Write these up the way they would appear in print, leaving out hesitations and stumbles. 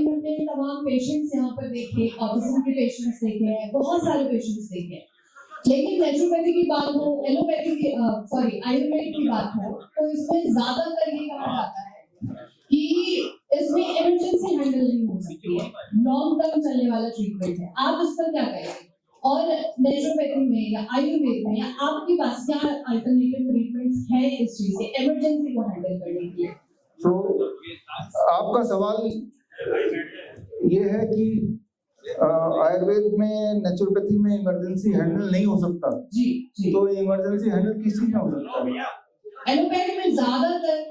हमने तमाम पेशेंट्स यहाँ पर देखे, ऑटिज्म के पेशेंट्स देखे हैं, बहुत सारे पेशेंट्स देखे हैं, लेकिन नेचुरोपैथी की बात हो, एलोपैथी की आयुर्वेद की बात हो, तो इसमें ज्यादातर ये कहा जाता है कि इसमें इमरजेंसी हैंडल नहीं हो सकती है, लॉन्ग टर्म चलने वाला ट्रीटमेंट है। आप इस पर क्या कहेंगे? और नेचुरोपैथी में या आयुर्वेद में या आपके पास क्या अल्टरनेटिव ट्रीटमेंट्स हैं इस चीज से इमरजेंसी को हैंडल करने के लिए? तो आपका सवाल ये है कि आयुर्वेद में नेचुरोपैथी में इमरजेंसी हैंडल नहीं हो सकता। जी। तो इमरजेंसी हैंडल किस चीज में हो सकता है? एलोपैथी में ज्यादातर।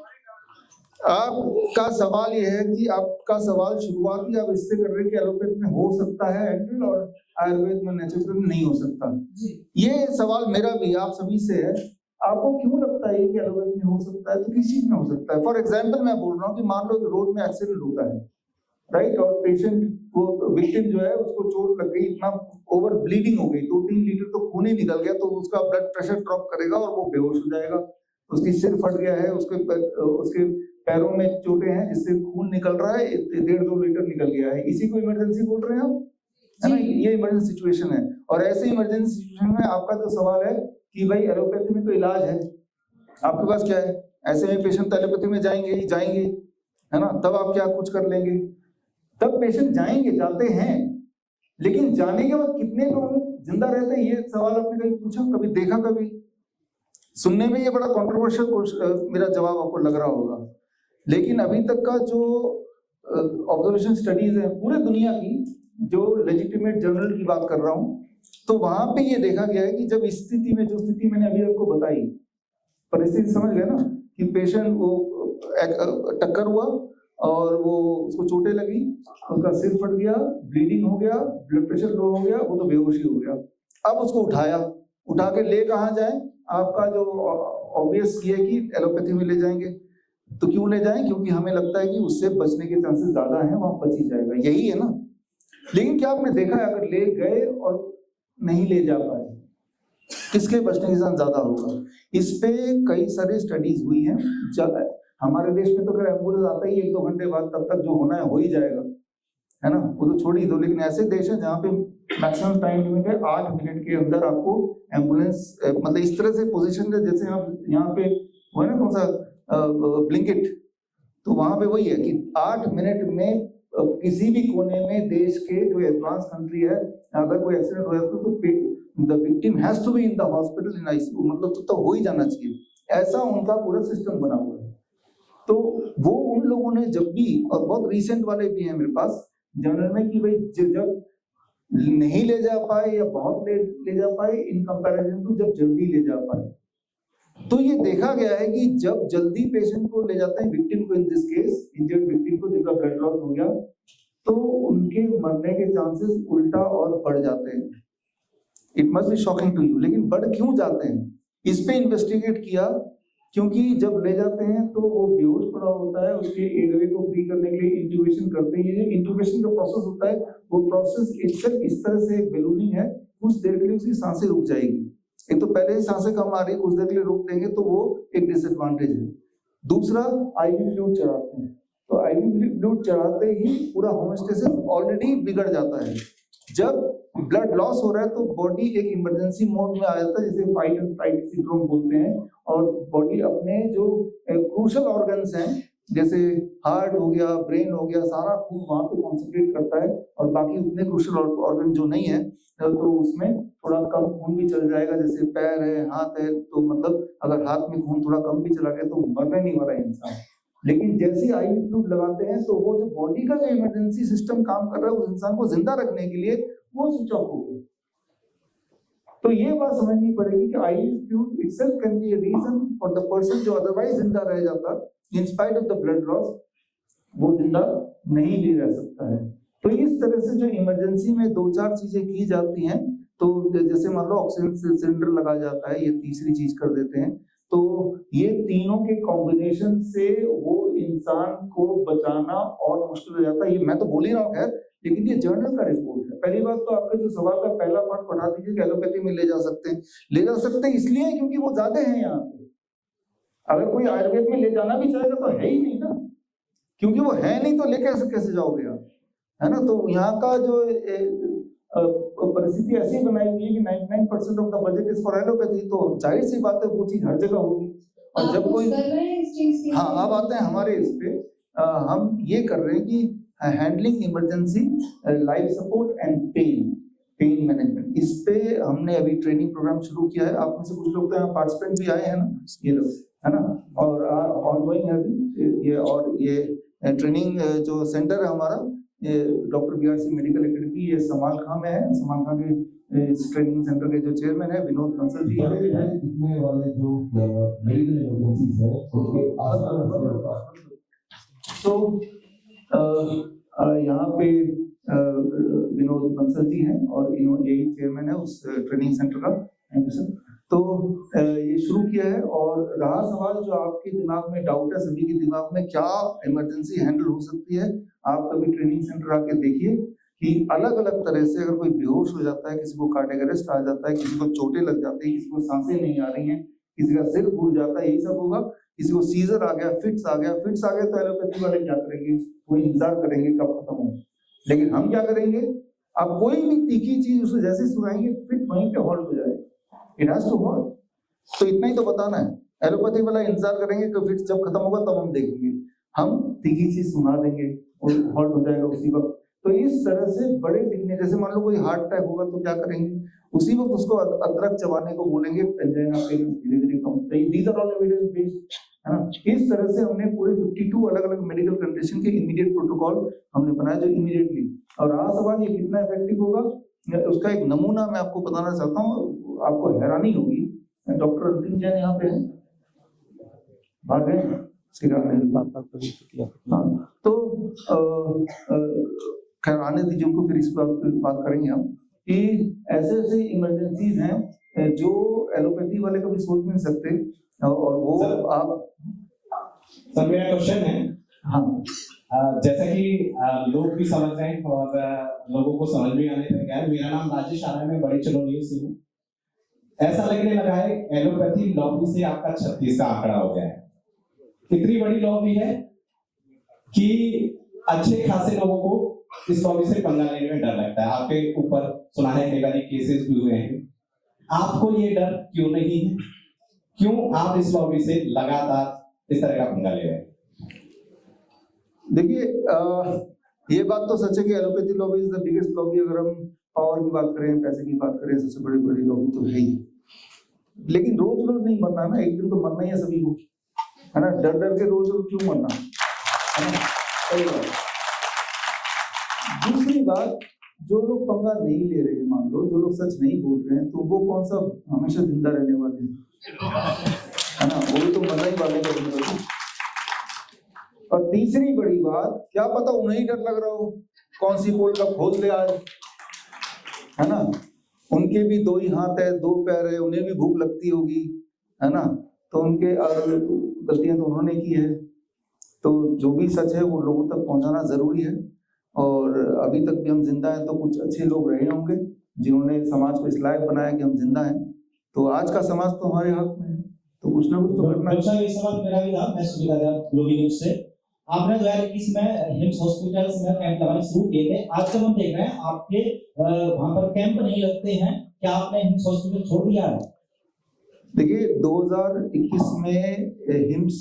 आपका सवाल ये है कि आपका सवाल शुरुआती आप इससे कर रहे हैं कि एलोपैथी में हो सकता है हैंडल और आयुर्वेद में नेचुरोपैथी में नहीं हो सकता। ये सवाल मेरा भी आप सभी से है, आपको क्यों लगता है कि एलोपैथी में हो सकता है? तो किस चीज में हो सकता है? फॉर एग्जाम्पल मैं बोल रहा हूँ कि मान लो रोड में एक्सीडेंट होता है, राइट, और पेशेंट को विक्टिम जो है उसको चोट लग गई, इतना ओवर ब्लीडिंग हो गई, 2-3 लीटर तो खून ही निकल गया, तो उसका ब्लड प्रेशर ड्रॉप करेगा और वो बेहोश हो जाएगा। उसकी सिर फट गया है, उसके पैरों में चोटें हैं जिससे खून निकल रहा है, 1.5-2 लीटर निकल गया है, इसी को इमरजेंसी बोल रहे हैं आप, है ना? ये इमरजेंसी सिचुएशन है। और ऐसे इमरजेंसी सिचुएशन में आपका जो सवाल है कि भाई एलोपैथी में तो इलाज है, आपके पास क्या है? ऐसे में पेशेंट एलोपैथी में जाएंगे, है ना? तब आप क्या कुछ कर लेंगे? तब पेशेंट जाते हैं, लेकिन जाने के बाद कितने लोग जिंदा रहते हैं, ये सवाल आपने कभी पूछा, कभी देखा? कभी सुनने में ये बड़ा कॉन्ट्रोवर्शियल मेरा जवाब आपको लग रहा होगा, लेकिन अभी तक का जो ऑब्जर्वेशन स्टडीज है पूरे दुनिया की, जो लेजिटिमेट जर्नल की बात कर रहा हूँ, तो वहां पे ये देखा गया है कि जब इस स्थिति में, जो स्थिति मैंने अभी आपको बताई, परिस्थिति समझ गए ना, कि पेशेंट वो टक्कर हुआ और वो उसको चोटें लगी, उसका सिर फट गया, ब्लीडिंग हो गया, ब्लड प्रेशर लो हो गया, वो तो बेहोशी हो गया। अब उसको उठा के ले कहाँ जाए? आपका जो ऑब्वियस ये है कि एलोपैथी में ले जाएंगे। तो क्यों ले जाएं? क्योंकि हमें लगता है कि उससे बचने के चांसेस ज्यादा हैं, वहां बच ही जाएगा, यही है ना। लेकिन क्या आपने देखा है, अगर ले गए और नहीं ले जा पाए, किसके बचने के चांस ज्यादा होगा? इस पे कई सारी स्टडीज हुई हैं। हमारे देश में तो अगर एम्बुलेंस आता ही 1-2 घंटे बाद, तब तक जो होना है हो ही जाएगा, है ना, वो तो छोड़ ही दो। लेकिन ऐसे देश है जहाँ पे मैक्सिमम टाइम लिमिट है 8 मिनट के अंदर आपको एम्बुलेंस, मतलब इस तरह से पोजीशन है जैसे आप यहाँ पे वो है ना कौन सा ब्लिंकिट, तो वहां पे वही है कि 8 मिनट में किसी भी कोने में देश के जो एडवांस कंट्री है, अगर कोई एक्सीडेंट हो जाता तो the victim has to be in the hospital in ICU, मतलब तो हो ही जाना चाहिए। ऐसा उनका पूरा सिस्टम बना हुआ है। तो वो उन लोगों ने जब भी, और बहुत रिसेंट वाले भी हैं मेरे पास जर्नल में, कि भाई जब नहीं ले जा पाए या बहुत ले जा पाए इन कंपैरिजन टू जब जल्दी ले जा पाए, तो ये देखा गया है कि जब जल्दी पेशेंट को ले जाते हैं, विक्टिम को, in this case injured victim को, जिनका ब्लड लॉस हो गया, तो उनके मरने के चांसेस उल्टा और बढ़ जाते हैं। It must be shocking to you, लेकिन बढ़ क्यों जाते हैं? इस पे इन्वेस्टिगेट किया, क्योंकि जब ले जाते हैं तो वो बेहोश पड़ा होता है, उसके एयरवे को फ्री करने के लिए इंट्यूबेशन करते हैं। ये इंट्यूबेशन का प्रोसेस होता है, वो प्रोसेस इस तरह से बेलूनिंग है, कुछ देर के लिए उसकी सांसें रुक जाएगी। एक तो पहले ही सांसें कम आ रही, कुछ देर के लिए रोक देंगे तो वो एक डिसएडवांटेज है। दूसरा, आईवी फ्लूइड चढ़ाते हैं, तो आईवी फ्लूइड चढ़ाते ही पूरा होमोस्टेसिस ऑलरेडी बिगड़ जाता है। जब ब्लड लॉस हो रहा है तो बॉडी एक इमरजेंसी मोड में आ जाता है, जिसे फाइट एंड फ्लाइट सिंड्रोम बोलते हैं, और बॉडी अपने जो क्रूशियल ऑर्गन्स हैं, जैसे हार्ट हो गया, ब्रेन हो गया, सारा खून वहां पे कॉन्सेंट्रेट करता है, और बाकी उतने क्रूशियल ऑर्गन जो नहीं है तो उसमें थोड़ा कम खून भी चल जाएगा, जैसे पैर है, हाथ है, तो मतलब अगर हाथ में खून थोड़ा कम भी चला गया तो मरने नहीं वाला इंसान। लेकिन जैसे आईवी फ्लूइड लगाते हैं तो वो जो बॉडी का जो इमरजेंसी सिस्टम काम कर रहा है उस इंसान को जिंदा रखने के लिए, वो स्विच ऑफ हो गया। तो ये बात समझनी पड़ेगी कि IV fluid itself can be a reason for the person जो अदरवाइज जिंदा रह जाता, in spite of the blood loss, वो जिंदा नहीं भी रह सकता है। तो इस तरह से जो इमरजेंसी में 2-4 चीजें की जाती हैं, तो जैसे मान लो ऑक्सीजन सिलेंडर लगाया जाता है, ये तीसरी चीज कर देते हैं, तो ये तीनों के कॉम्बिनेशन से वो इंसान को बचाना और मुश्किल हो जाता है। ये मैं तो बोल ही रहा हूँ खैर, लेकिन ये जर्नल का रिपोर्ट है। पहली बात तो आपके जो सवाल का पहला पार्ट पढ़ा दीजिए कि एलोपैथी में ले जा सकते हैं इसलिए क्योंकि वो ज्यादा है यहाँ पे। अगर कोई आयुर्वेद में ले जाना भी चाहेगा तो है ही नहीं ना, क्योंकि वो है नहीं, तो लेके कैसे जाओगे आप? है ना। तो यहाँ का जो परिस्थिति ऐसी बनाई हुई है कि 99% of the budget is for allopathy, तो जाहिर सी बात है वो चीज हर जगह होगी। और जब कोई हाँ, अब आते हैं हमारे इस पे, हम ये कर रहे हैं कि handling emergency life support and pain management, इस पे हमने अभी ट्रेनिंग प्रोग्राम शुरू किया है। आप में से कुछ लोग तो यहाँ पार्टिसिपेंट भी आए हैं ना, ये लोग, है ना, और ऑनगोइंग है अभी ये। और ये ट्रेनिंग जो सेंटर है हमारा, ये डॉक्टर BRC मेडिकल एकेडमी, ये समाल खां में है। समाल खां के इस ट्रेनिंग सेंटर के जो चेयरमैन है विनोद बंसल जी है। दिखने वाले जो मेडिकल इमरजेंसीज है उनके आसपास, तो यहाँ पे विनोद बंसल जी हैं और यही चेयरमैन है उस ट्रेनिंग सेंटर का। Thank you sir. तो ये शुरू किया है। और रहा सवाल जो आपके दिमाग में डाउट है, सभी के दिमाग में, क्या इमरजेंसी हैंडल हो सकती है, आप कभी ट्रेनिंग सेंटर आके देखिए कि अलग अलग तरह से अगर कोई बेहोश हो जाता है, किसी को कार्डियक अरेस्ट आ जाता है, किसी को चोटें लग जाती है, किसी को सांसें नहीं आ रही हैं, किसी का सिर फूल जाता है, यही सब होगा। किसी को सीजर आ गया, फिट्स आ गया तो एलोपैथी वाले क्या करेंगे, वो इंतजार करेंगे कब खत्म हो। लेकिन हम क्या करेंगे, आप कोई भी तीखी चीज उसको जैसे सुनाएंगे फिट वहीं पे हॉल्ट हो जाएगा, इट हैज टू हॉल्ट। तो इतना ही तो बताना है। एलोपैथी वाला इंतजार करेंगे कि फिट जब खत्म होगा तब हम देखेंगे, हम तीखी चीज सुना देंगे और हॉल्ट हो जाएगा उसी वक्त। तो इस तरह से बड़े दिखने, जैसे मान लो कोई हार्ट अटैक होगा तो क्या करेंगे, उसी वक्त उसको अदरक चबाने को बोलेंगे, एंजाइना पेन धीरे धीरे कम। These are all evidence based, है ना। इस तरह से हमने पूरे 52 अलग अलग मेडिकल कंडीशन के इमीडिएट प्रोटोकॉल हमने बनाया जो इमीडिएटली। और रहा सवाल ये कितना इफेक्टिव होगा, उसका एक नमूना मैं आपको बताना चाहता हूँ, आपको हैरानी होगी। डॉक्टर अंतिम जैन यहाँ पे है, भाग गए तो खैर आने दीजिए उनको, फिर इस बात करेंगे हम कि ऐसे ऐसे इमरजेंसीज हैं जो एलोपैथी वाले कभी सोच नहीं सकते। और वो आप सर, मेरा क्वेश्चन है, हाँ, जैसा कि लोग भी समझ रहे हैं और लोगों को समझ में आने लग गया है। मेरा नाम राजेश आ रहा है, मैं बड़ी चलो न्यूज से हूँ। ऐसा लगने लगा है एलोपैथी लॉबी से आपका 36 का आंकड़ा हो गया है। इतनी बड़ी लॉबी है कि अच्छे खासे लोगों को इस लॉबी से पंगा लेने में डर लगता है। आपके ऊपर सुना है कई बार केसेस भी हुए हैं, आपको ये डर क्यों नहीं है? क्यों आप इस लॉबी से लगातार इस तरह का पंगा ले रहे हैं? देखिए, ये बात तो सच है कि allopathy lobby is the biggest lobby. अगर हम पावर की बात करें, पैसे की बात करें, सबसे बड़ी लॉबी तो है ही। लेकिन रोज रोज नहीं मरना ना, एक दिन तो मरना ही है सभी को, है ना। डर डर के रोज रोज क्यों मरना, है ना। पहली बात। दूसरी बात, जो लोग पंगा नहीं ले रहे हैं, मान लो जो लोग सच नहीं बोल रहे हैं, तो वो कौन सा हमेशा जिंदा रहने वाले हैं, है ना। वो भी तो मरना ही वाले का। और तीसरी बड़ी बात, क्या पता उन्हें ही डर लग रहा हो, कौन सी पोल का खोल दे आज, है ना। उनके भी 2 ही हाथ है, 2 पैर है, उन्हें भी भूख लगती होगी, है ना। तो उनके गलतियां तो उन्होंने की है। तो जो भी सच है वो लोगों तक पहुंचाना जरूरी है। और अभी तक भी हम जिंदा हैं तो कुछ अच्छे लोग रहे होंगे जिन्होंने समाज को इस लायक बनाया कि हम जिंदा हैं। तो आज का समाज तो हमारे हाथ में है, तो कुछ ना कुछ तो करना है। ये सवाल मेरा भी था, मैं सुविधा ग्लोबल न्यूज से। आपने 2021 में हिम्स हॉस्पिटल्स में कैंप लगाने शुरू किए थे। आज जब हम देख रहे हैं आपके वहां पर कैंप नहीं लगते हैं, क्या आपने हिम्स हॉस्पिटल छोड़ दिया है? देखिए, 2021 में hymns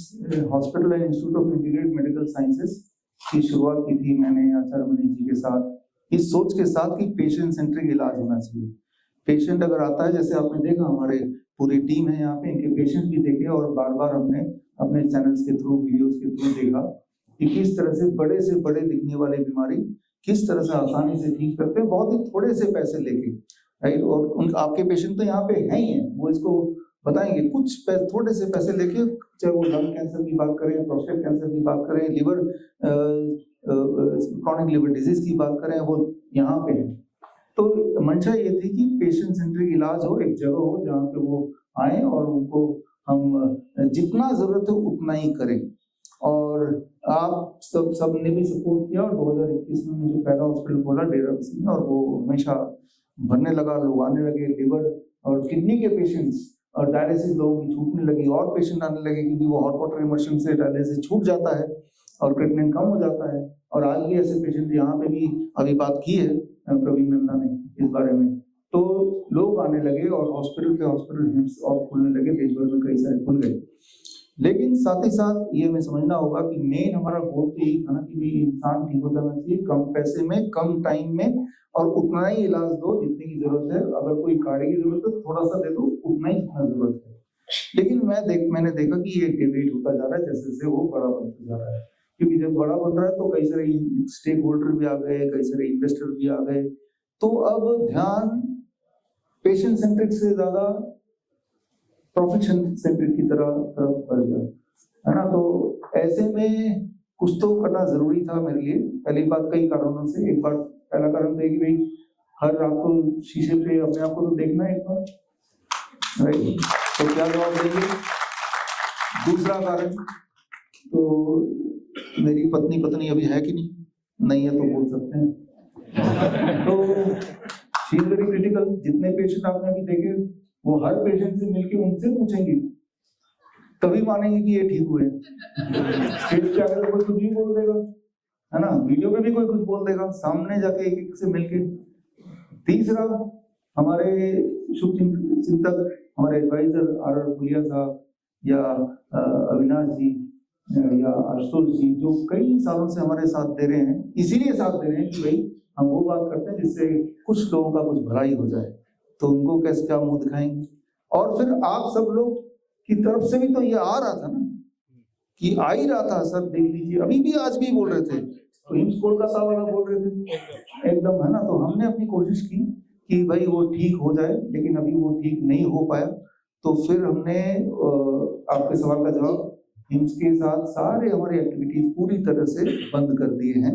hospital and institute of integrated medical sciences की शुरुआत की थी मैंने आचार्य मनीष जी के साथ, इस सोच के साथ कि पेशेंट सेंट्रिक इलाज होना चाहिए। पेशेंट अगर आता है, जैसे आपने देखा हमारे पूरी टीम है यहाँ पे, इनके पेशेंट भी देखे और बार बार हमने अपने चैनल्स के थ्रू, वीडियोस के थ्रू देखा कि किस तरह से बड़े दिखने वाली बीमारी किस तरह से आसानी से ठीक करते हैं, बहुत ही थोड़े से पैसे लेके, राइट। और उन आपके पेशेंट तो यहाँ पे हैं ही हैं, वो इसको बताएंगे, कुछ थोड़े से पैसे लेके, चाहे वो लंग कैंसर की बात करें, प्रोस्टेट कैंसर की बात करें, लिवर क्रॉनिक लिवर डिजीज की बात करें, वो यहाँ पे है। तो मंशा ये थी कि पेशेंट सेंट्रिक इलाज हो, एक जगह हो जहाँ पे वो आए और उनको हम जितना जरूरत है उतना ही करें। और आप सब ने भी सपोर्ट किया। और 2021 में जो पहला हॉस्पिटल खोला डेरा बस्सी में, और वो हमेशा भरने लगा, लोग आने लगे। लिवर और किडनी के पेशेंट्स और डायलिसिस लोगों की छूटने लगी, और पेशेंट आने लगे क्योंकि वो हॉट वाटर इमर्शन से डायलिसिस छूट जाता है और क्रिएटिनिन कम हो जाता है। और आज भी ऐसे पेशेंट यहाँ पे भी अभी बात की है प्रवीण नंदा ने इस बारे में, तो लोग आने लगे और हॉस्पिटल और खुलने लगे, देश भर में कई सारे खुल गए। लेकिन साथ ही साथ ये हमें समझना होगा कि मेन हमारा गोल तो यही था ना कि भाई इंसान ठीक हो जाना चाहिए, कम पैसे में कम टाइम में, और उतना ही इलाज दो जितने की जरूरत है। अगर कोई काढ़े की जरूरत है थोड़ा सा दे दो, उतना ही जितना जरूरत है। लेकिन मैंने देखा कि ये डिबेट होता जा रहा है जैसे जैसे वो बड़ा बनता जा रहा है, क्योंकि जब बड़ा बन रहा है तो कई सारे स्टेक होल्डर भी आ गए, कई सारे इन्वेस्टर भी आ गए, तो अब ध्यान पेशेंट सेंट्रिक से ज्यादा प्रॉफिट सेंट्रिक की तरफ बढ़ गया है ना। तो ऐसे में कुछ तो करना जरूरी था मेरे लिए। पहली बात कई कारणों से, एक बार पहला कारण था कि भाई हर रात को शीशे पे अपने आप को तो देखना है एक बार, राइट, तो क्या जवाब देंगे। दूसरा कारण, तो मेरी पत्नी अभी है कि नहीं है तो बोल सकते हैं। तो शी इज वेरी क्रिटिकल। जितने पेशेंट आपने अभी देखे वो हर पेशेंट से मिलके उनसे पूछेंगे तभी मानेंगे कि ये ठीक हुए। स्टेज पे आकर कोई कुछ भी बोल देगा, है ना, वीडियो पे भी कोई कुछ बोल देगा, सामने जाके एक एक से मिलके। तीसरा, हमारे शुभ चिंतक, हमारे एडवाइजर आर भुलिया साहब या अविनाश जी या आशुतोष जी, जो कई सालों से हमारे साथ दे रहे हैं, इसीलिए साथ दे रहे हैं कि भाई हम वो बात करते हैं जिससे कुछ लोगों का कुछ भलाई हो जाए, तो उनको कैसे क्या मुंह दिखाएंगे। और फिर आप सब लोग की तरफ से भी तो ये आ रहा था ना, कि आ ही रहा था, सर देख लीजिए, अभी भी आज भी बोल रहे थे, तो हिम्स कोलकाता वाला बोल रहे थे एकदम, है ना। तो हमने अपनी कोशिश की कि भाई वो ठीक हो जाए, लेकिन अभी वो ठीक नहीं हो पाया। तो फिर हमने आपके सवाल का जवाब, हिम्स के साथ सारे हमारे एक्टिविटीज पूरी तरह से बंद कर दिए हैं।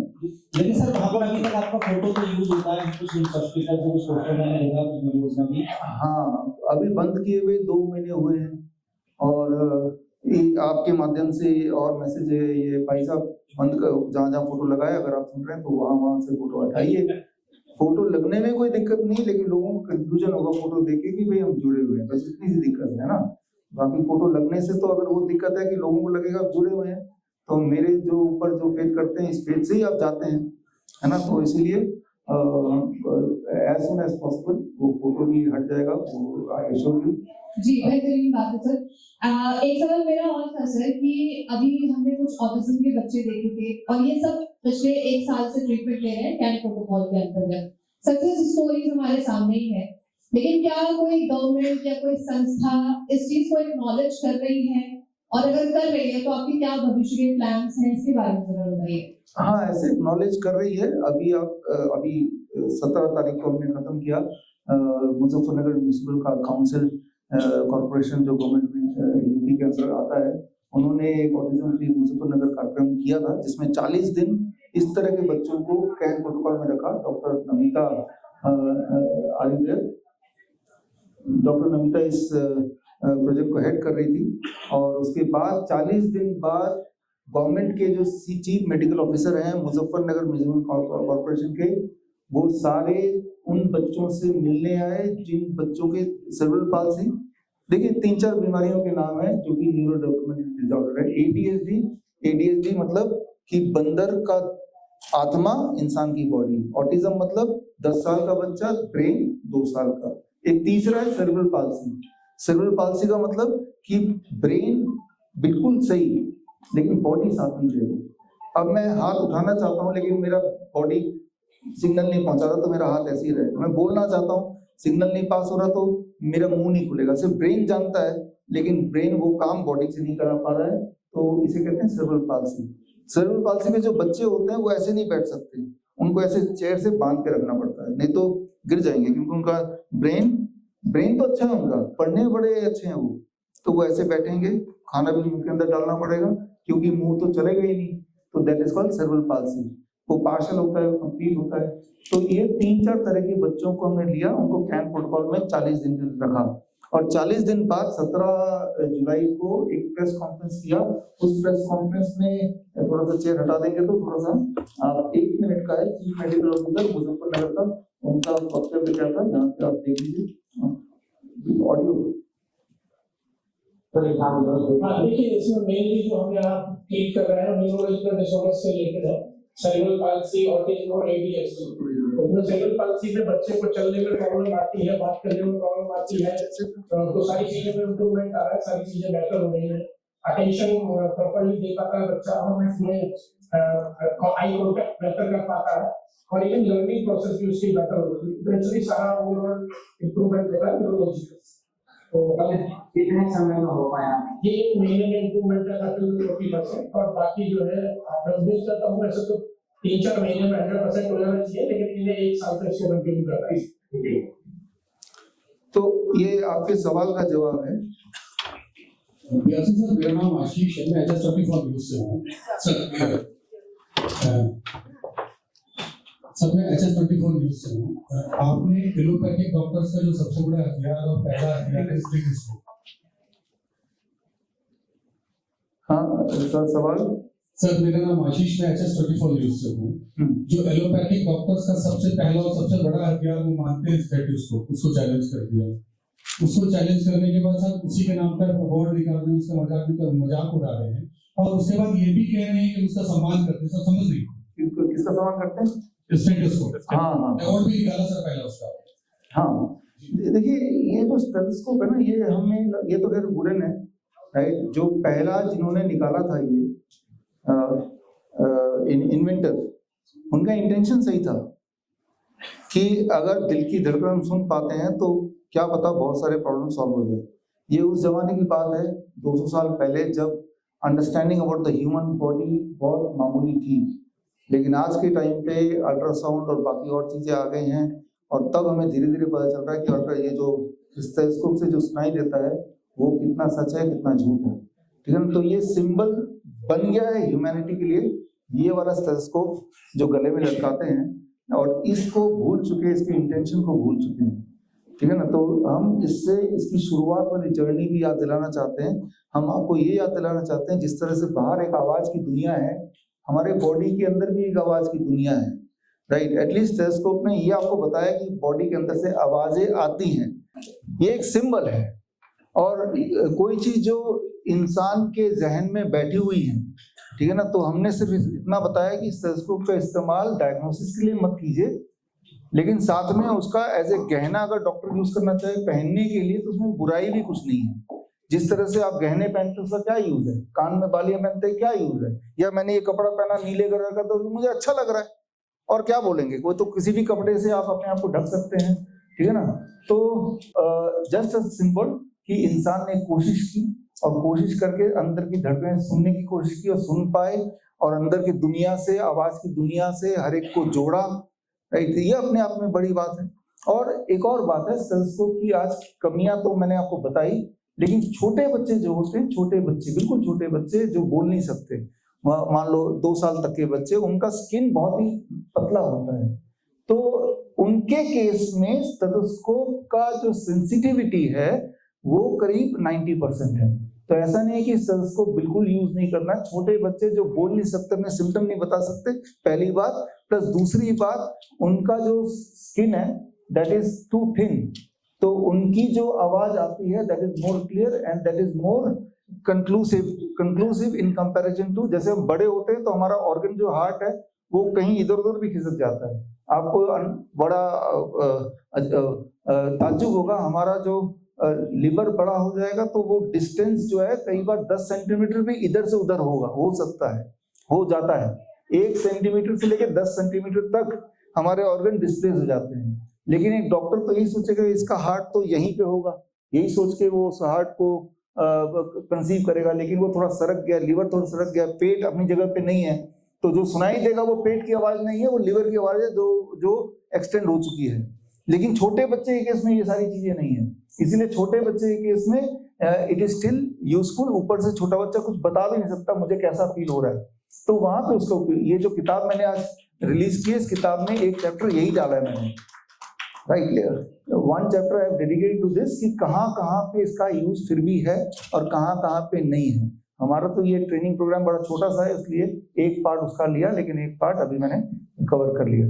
लेकिन सर वहाँ पर अभी तक आपका फोटो तो यूज होता है कुछ हॉस्पिटल से, कुछ फोटो मैंने देखा कुछ वीडियोस में भी। हाँ, अभी बंद किए हुए 2 महीने हुए हैं, और आपके माध्यम से और मैसेज है ये, भाई साहब बंद कर, जहाँ फोटो लगाए अगर आप सुन रहे हैं तो वहाँ से फोटो हटाइए। फोटो लगने में कोई दिक्कत नहीं, लेकिन लोगों को कंफ्यूजन होगा फोटो देखे कि भाई हम जुड़े हुए हैं, बस इतनी सी दिक्कत है ना। बाकी फोटो लगने से तो अगर वो दिक्कत है कि लोगों को लगेगा आप जुड़े हुए हैं, तो मेरे जो ऊपर जो फेथ करते हैं इस फेथ से ही आप जाते हैं, है ना। तो इसीलिए एज सुन एज पॉसिबल वो फोटो भी हट जाएगा, वो आई एश्योर यू। जी, बेहतरीन बात है सर। एक सवाल मेरा और था सर कि अभी हमने कुछ ऑटिज्म के बच्चे देखे थे, और ये सब पिछले 1 साल से ट्रीटमेंट ले रहे हैं कैन प्रोटोकॉल के अंतर्गत। सक्सेस स्टोरीज हमारे सामने ही है, लेकिन क्या कोई गवर्नमेंट या कोई संस्था इस चीज को एक्नॉलेज कर रही है, और अगर कर रही है तो आपके क्या भविष्य के प्लान्स हैं, इसके बारे में जरा बताइए। हाँ, ऐसे एक्नॉलेज कर रही है। अभी 17 तारीख को हमने खत्म किया मुजफ्फरनगर म्युनिसिपल काउंसिल कॉर्पोरेशन जो गवर्नमेंट यूपी के अंदर आता है, उन्होंने एक ऑटिज्म फ्री मुजफ्फरनगर कार्यक्रम किया था, जिसमें 40 दिन इस तरह के बच्चों को कैन प्रोटोकॉल में रखा। डॉक्टर नमिता इस प्रोजेक्ट को हेड कर रही थी, और उसके बाद 40 दिन बाद गवर्नमेंट के जो चीफ मेडिकल ऑफिसर हैं मुजफ्फरनगर म्युनिसिपल कॉर्पोरेशन के, वो सारे उन बच्चों से मिलने आए जिन बच्चों के सेरेब्रल पाल्सी, देखिए 3-4 बीमारियों के नाम है जो कि न्यूरो डेवलपमेंटल डिसऑर्डर है। एडीएचडी मतलब कि बंदर का आत्मा इंसान की बॉडी, ऑटिज्म मतलब 10 साल का बच्चा, ब्रेन 2 साल का। एक तीसरा है सेरेब्रल पाल्सी। सेरेब्रल पाल्सी का मतलब कि ब्रेन बिल्कुल सही लेकिन बॉडी साथ नहीं दे रही। अब मैं हाथ उठाना चाहता हूँ लेकिन मेरा बॉडी सिग्नल नहीं पहुंचा रहा, तो मेरा हाथ ऐसे ही रहेगा। मैं बोलना चाहता हूँ, सिग्नल नहीं पास हो रहा तो मेरा मुंह नहीं खुलेगा। सिर्फ ब्रेन जानता है, लेकिन ब्रेन वो काम बॉडी से नहीं करा पा रहा है, तो इसे कहते हैं सेरेब्रल पाल्सी। सेरेब्रल पाल्सी में जो बच्चे होते हैं वो ऐसे नहीं बैठ सकते, उनको ऐसे चेयर से बांध के रखना पड़ता है, नहीं तो गिर जाएंगे, क्योंकि उनका ब्रेन तो अच्छा है, उनका पढ़ने में बड़े अच्छे हैं वो, तो वो ऐसे बैठेंगे, खाना भी मुंह के अंदर डालना पड़ेगा क्योंकि मुंह तो चलेगा ही नहीं, तो that is called cerebral palsy. वो पार्शियल होता है, कंप्लीट होता है। तो ये 3-4 तरह के बच्चों को हमने लिया, उनको कैन प्रोटोकॉल में 40 दिन रखा, और 40 दिन बाद 17 जुलाई को एक प्रेस कॉन्फ्रेंस किया। उस प्रेस कॉन्फ्रेंस में थोड़ा सा चेयर हटा देंगे तो थोड़ा सा 1 मिनट का है, चीफ मेडिकल ऑफिसर मुजफ्फरनगर का, उनका वक्तव्य क्या था, यहाँ पे आप देख लीजिए ऑडियो। देखिए, इसमें मेनली जो हम यहाँ ट्रीट कर रहे हैं न्यूरोलॉजिकल डिसऑर्डर से रिलेटेड है। सेरेब्रल पाल्सी, ऑटिज्म और ADHD। उसमें सेरेब्रल पाल्सी में बच्चे को चलने में प्रॉब्लम आती है, बात करने में प्रॉब्लम आती है, तो सारी चीजों में इम्प्रूवमेंट आ रहा है, सारी चीजें बेहतर हो रही है। अटेंशन प्रॉपर्ली दे पाता है बच्चा, और इसमें आई कॉन्टैक्ट बेहतर कर पाता है, और इवन लर्निंग प्रोसेस भी उसकी बेहतर हो रही है। तो एक्चुअली सारा ओवरऑल इम्प्रूवमेंट हो रहा है न्यूरोलॉजी का। तो कितने समय में हो पाया? ये 1 महीने में इम्प्रूवमेंट है 30-40%, और बाकी जो है मैं उम्मीद करता हूँ वैसे तो 3-4 महीने में 100% हो जाना चाहिए, लेकिन इन्हें 1 साल तक इसको कंटिन्यू करना है। तो ये आपके सवाल का जवाब है। व्यासी सर, मेरा नाम आशीष है, मैं HS24 न्यूज़ से हूँ। सर मैं HS24 न्यूज़ से हूँ। आपने एलोपैथिक डॉक्टर्स का जो सबसे बड़ा हथियार और पहला हथियार है स्टेथोस्कोप। हाँ सर, सवाल। सर मेरा नाम आशीष, मैं HS24 न्यूज़ से हूँ। जो एलोपैथिक डॉक्टर्स का सबसे पहला और सबसे बड़ा हथियार वो मानते हैं स्टेथोस्कोप, उसको चैलेंज कर दिया। उसको चैलेंज करने के बाद सर उसी के नाम पर अवार्ड निकाल रहे हैं, उसका मजाक उड़ा रहे हैं, और उसके बाद ये भी कह रहे हैं कि उसका सम्मान करते हैं। सर समझ नहीं किसका सम्मान करते हैं? स्टेथोस्कोप। हाँ हाँ, अवार्ड भी निकाला सर पहला उसका। हाँ देखिए, ये जो स्टेथोस्कोप है ना, ये हमें, ये तो खैर वुडन है, राइट। जो पहला जिन्होंने निकाला था ये इन्वेंटर, उनका इंटेंशन सही था कि अगर दिल की धड़कन हम सुन पाते हैं तो क्या पता बहुत सारे प्रॉब्लम सॉल्व हो जाए। ये उस जमाने की बात है 200 साल पहले, जब understanding about the human body बहुत मामूली थी। लेकिन आज के टाइम पे अल्ट्रासाउंड और बाकी और चीजें आ गई हैं, और तब हमें धीरे धीरे पता चल रहा है कि अल्ट्रा, ये जो स्टेथोस्कोप से जो सुनाई देता है वो कितना सच है कितना झूठ है, ठीक है ना। तो ये सिंबल बन गया है ह्यूमैनिटी के लिए, ये वाला स्टेथोस्कोप जो गले में लटकाते हैं, और इसको भूल चुके हैं, इसके इंटेंशन को भूल चुके हैं, ठीक है ना। तो हम इससे इसकी शुरुआत वाली जर्नी भी याद दिलाना चाहते हैं। हम आपको ये याद दिलाना चाहते हैं, जिस तरह से बाहर एक आवाज की दुनिया है, हमारे बॉडी के अंदर भी एक आवाज की दुनिया है, राइट। एटलीस्ट स्टेथोस्कोप ने ये आपको बताया कि बॉडी के अंदर से आवाजें आती हैं, ये एक सिंबल है। और कोई चीज जो इंसान के जहन में बैठी हुई है, ठीक है ना, तो हमने सिर्फ इतना बताया कि स्टेथोस्कोप का इस्तेमाल डायग्नोसिस के लिए मत कीजिए, लेकिन साथ में उसका एज ए गहना अगर डॉक्टर यूज करना चाहे पहनने के लिए, तो उसमें बुराई भी कुछ नहीं है। जिस तरह से आप गहने पहनते हैं उसका क्या यूज है, कान में बालियां पहनते हैं क्या यूज है, या मैंने ये कपड़ा पहना नीले कलर का तो मुझे अच्छा लग रहा है, और क्या बोलेंगे, कोई तो किसी भी कपड़े से आप अपने आप को ढक सकते हैं, ठीक है ना। तो जस्ट सिंपल कि इंसान ने कोशिश की, और कोशिश करके अंदर की धड़कनें सुनने की कोशिश की और सुन पाए, और अंदर की दुनिया से, आवाज की दुनिया से हर एक को जोड़ा, राइट। ये अपने आप में बड़ी बात है। और एक और बात है स्टेथोस्कोप की, आज कमियां तो मैंने आपको बताई, लेकिन छोटे बच्चे जो होते हैं, छोटे बच्चे, बिल्कुल छोटे बच्चे जो बोल नहीं सकते, मान लो 2 साल तक के बच्चे, उनका स्किन बहुत ही पतला होता है, तो उनके केस में स्टेथोस्कोप का जो सेंसिटिविटी है वो करीब 90% है। तो ऐसा नहीं है कि स्टेथोस्कोप बिल्कुल यूज नहीं करना है। छोटे बच्चे जो बोल नहीं सकते, अपने सिम्टम नहीं बता सकते, पहली बात, प्लस दूसरी बात, उनका जो स्किन है दैट इज टू थिन, तो उनकी जो आवाज आती है that is more clear and that is more conclusive in comparison to, जैसे हम बड़े होते हैं तो हमारा ऑर्गन जो हार्ट है वो कहीं इधर उधर भी खिसक जाता है। आपको बड़ा ताज्जुब होगा, हमारा जो लिवर बड़ा हो जाएगा तो वो डिस्टेंस जो है कई बार 10 सेंटीमीटर भी इधर से उधर होगा, हो सकता है, हो जाता है। 1 सेंटीमीटर से लेकर 10 सेंटीमीटर तक हमारे ऑर्गन डिस्प्लेस हो जाते हैं। लेकिन एक डॉक्टर तो यही सोचेगा इसका हार्ट तो यहीं पे होगा, यही सोच के वो उस हार्ट को कंसीव करेगा, लेकिन वो थोड़ा सरक गया, लिवर थोड़ा सरक गया, पेट अपनी जगह पे नहीं है, तो जो सुनाई देगा वो पेट की आवाज नहीं है, वो लिवर की आवाज है जो एक्सटेंड हो चुकी है। लेकिन छोटे बच्चे के केस में ये सारी चीजें नहीं है, इसीलिए छोटे बच्चे के केस में इट इज स्टिल यूजफुल। ऊपर से छोटा बच्चा कुछ बता भी नहीं सकता मुझे कैसा फील हो रहा है, तो वहां पे उसका ये जो किताब मैंने आज रिलीज की है, इस किताब में एक चैप्टर यही डाला है मैंने, right. 1 chapter I have dedicated to this कि कहाँ कहाँ पे इसका यूज फिर भी है और कहाँ कहाँ पे नहीं है। हमारा तो ये ट्रेनिंग प्रोग्राम बड़ा छोटा सा है, इसलिए एक पार्ट उसका लिया, लेकिन एक पार्ट अभी मैंने कवर कर लिया।